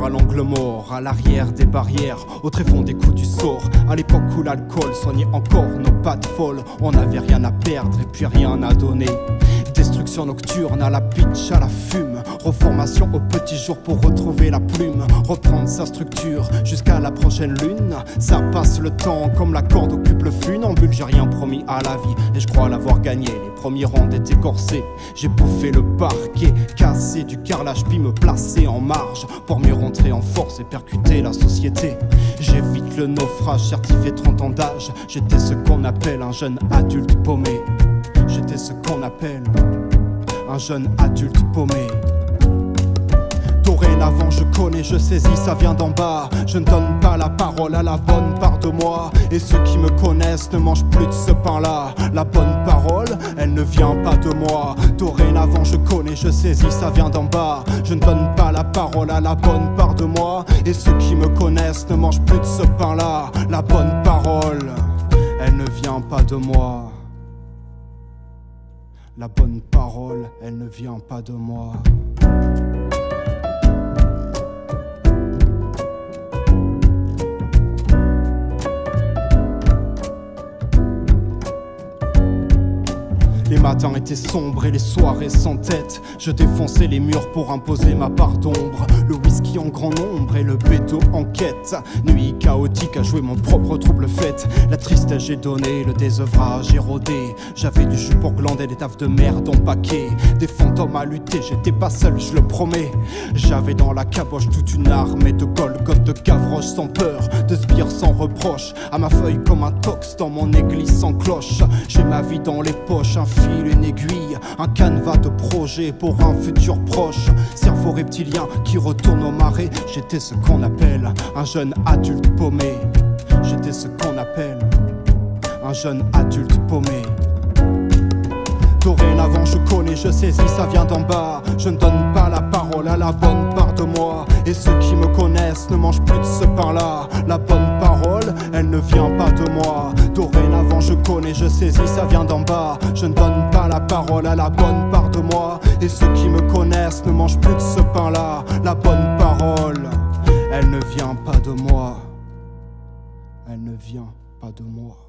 à l'angle mort, à l'arrière des barrières, au tréfonds des coups du sort. À l'époque où l'alcool soignait encore nos pattes folles, on n'avait rien à perdre et puis rien à donner. Destruction nocturne à la pitch, à la fume. Reformation au petit jour pour retrouver la plume. Reprendre sa structure jusqu'à la prochaine lune. Ça passe le temps comme la corde occupe le funambule. J'ai rien promis à la vie et je crois l'avoir gagné. Les premiers rangs étaient corsés. J'ai bouffé le parquet, cassé du carrelage puis me placer en marge pour mieux rentrer en force et percuter la société. J'évite le naufrage, certifié 30 ans d'âge. J'étais ce qu'on appelle un jeune adulte paumé. J'étais ce qu'on appelle un jeune adulte paumé. Dorénavant je connais, je saisis, ça vient d'en bas. Je ne donne pas la parole à la bonne part de moi. Et ceux qui me connaissent ne mangent plus de ce pain-là. La bonne parole, elle ne vient pas de moi. Dorénavant je connais, je saisis, ça vient d'en bas. Je ne donne pas la parole à la bonne part de moi. Et ceux qui me connaissent ne mangent plus de ce pain-là. La bonne parole, elle ne vient pas de moi. La bonne parole, elle ne vient pas de moi. Les matins étaient sombres et les soirées sans tête. Je défonçais les murs pour imposer ma part d'ombre. Le whisky en grand nombre et le bédo en quête. Nuit chaotique à jouer mon propre trouble fête. La tristesse j'ai donné, le désœuvrage j'ai rôdé. J'avais du jus pour glander, des taffes de merde en paquet. Des fantômes à lutter, j'étais pas seul, je le promets. J'avais dans la caboche toute une armée de Golgoth, de Gavroche sans peur, de sbires sans reproche. À ma feuille comme un tox dans mon église sans cloche. J'ai ma vie dans les poches, un fil, une aiguille, un canevas de projet pour un futur proche. Cerveau reptilien qui retourne au marais. J'étais ce qu'on appelle un jeune adulte paumé. J'étais ce qu'on appelle un jeune adulte paumé. Dorénavant je connais, je saisis, ça vient d'en bas. Je ne donne pas la parole à la bonne part de moi. Et ceux qui me connaissent ne mangent plus de ce pain-là. La bonne parole, elle ne vient pas de moi. Dorénavant je connais, je saisis, ça vient d'en bas. Je ne donne pas la parole à la bonne part de moi. Et ceux qui me connaissent ne mangent plus de ce pain-là. La bonne parole, elle ne vient pas de moi. Elle ne vient pas de moi.